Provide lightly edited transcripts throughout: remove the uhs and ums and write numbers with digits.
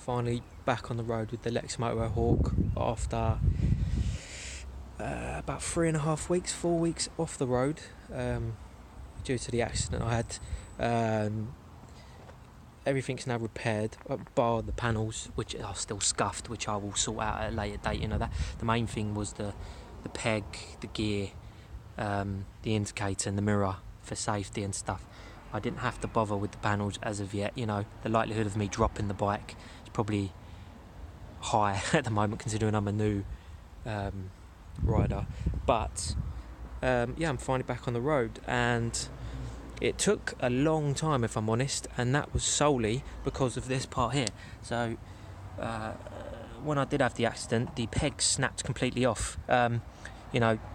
finally back on the road with the Lexmoto Hawk after about 3.5 weeks, 4 weeks off the road due to the accident I had. Everything's now repaired, bar the panels, which are still scuffed, which I will sort out at a later date. You know, that the main thing was the peg, the gear, the indicator and the mirror for safety and stuff. I didn't have to bother with the panels as of yet. You know, the likelihood of me dropping the bike is probably high at the moment, considering I'm a new rider. But I'm finally back on the road, and it took a long time, if I'm honest, and that was solely because of this part here. So when I did have the accident, the peg snapped completely off.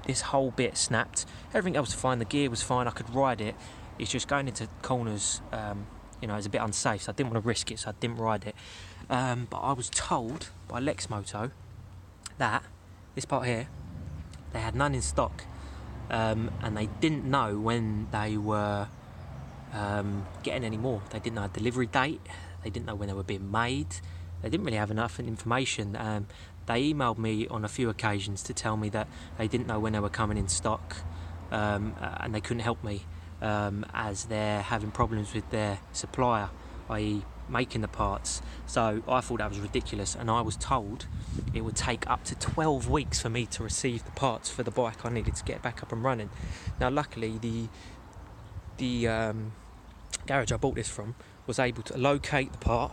This whole bit snapped. Everything else was fine. The gear was fine. I could ride it. It's just going into corners, it's a bit unsafe, so I didn't want to risk it, so I didn't ride it. But I was told by Lexmoto that this part here, they had none in stock, and they didn't know when they were getting any more. They didn't know a delivery date. They didn't know when they were being made. They didn't really have enough information. They emailed me on a few occasions to tell me that they didn't know when they were coming in stock, and they couldn't help me as they're having problems with their supplier, i.e. making the parts. So I thought that was ridiculous, and I was told it would take up to 12 weeks for me to receive the parts for the bike I needed to get back up and running. Now luckily the garage I bought this from was able to locate the part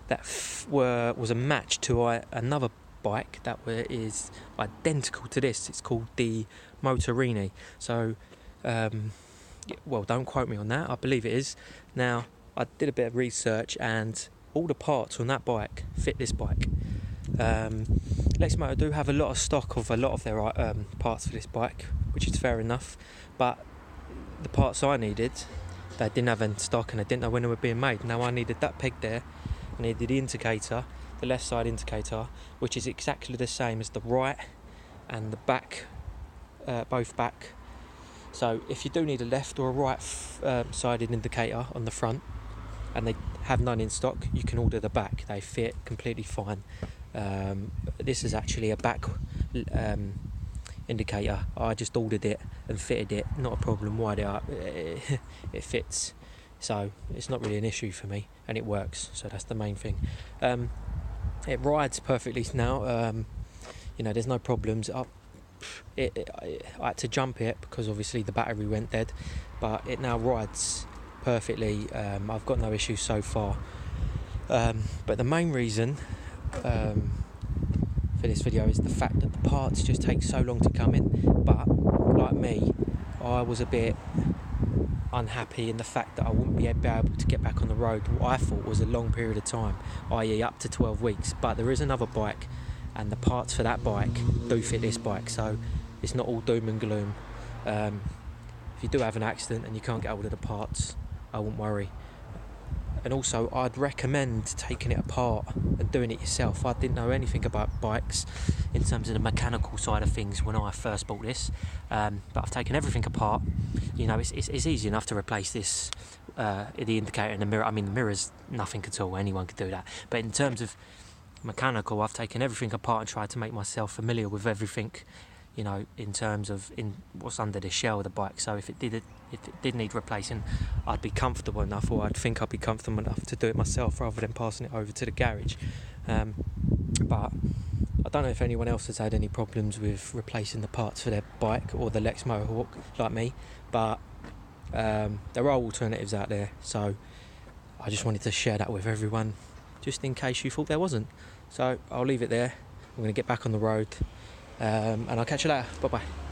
that was a match to another bike that is identical to this. It's called the Motorini. So don't quote me on that, I believe it is. Now I did a bit of research, and all the parts on that bike fit this bike. Lexmoto do have a lot of stock of a lot of their parts for this bike, which is fair enough, but the parts I needed, they didn't have in stock, and I didn't know when they were being made. Now I needed that peg there, I needed the indicator, the left side indicator, which is exactly the same as the right and the back, both back. So if you do need a left or a right sided indicator on the front, and they have none in stock, you can order the back. They fit completely fine. This is actually a back indicator. I just ordered it and fitted it. Not a problem. Wired it up. It fits. So it's not really an issue for me, and it works. So that's the main thing. It rides perfectly now. There's no problems. I had to jump it because obviously the battery went dead, but it now rides perfectly. I've got no issues so far. But the main reason for this video is the fact that the parts just take so long to come in. But like me, I was a bit unhappy in the fact that I wouldn't be able to get back on the road what I thought was a long period of time, i.e. up to 12 weeks. But there is another bike, and the parts for that bike do fit this bike, so it's not all doom and gloom. If you do have an accident and you can't get hold of the parts, I wouldn't worry. And also, I'd recommend taking it apart and doing it yourself. I didn't know anything about bikes in terms of the mechanical side of things when I first bought this, but I've taken everything apart. It's easy enough to replace this, the indicator and the mirror. I mean, the mirror's nothing at all, anyone could do that. But in terms of mechanical, I've taken everything apart and tried to make myself familiar with everything, in terms of what's under the shell of the bike. So if it did need replacing, I'd be comfortable enough, or I'd think I'd be comfortable enough to do it myself rather than passing it over to the garage. But I don't know if anyone else has had any problems with replacing the parts for their bike or the Lexmoto Hawk like me, but there are alternatives out there, so I just wanted to share that with everyone, just in case you thought there wasn't. So I'll leave it there. I'm going to get back on the road, and I'll catch you later. Bye bye.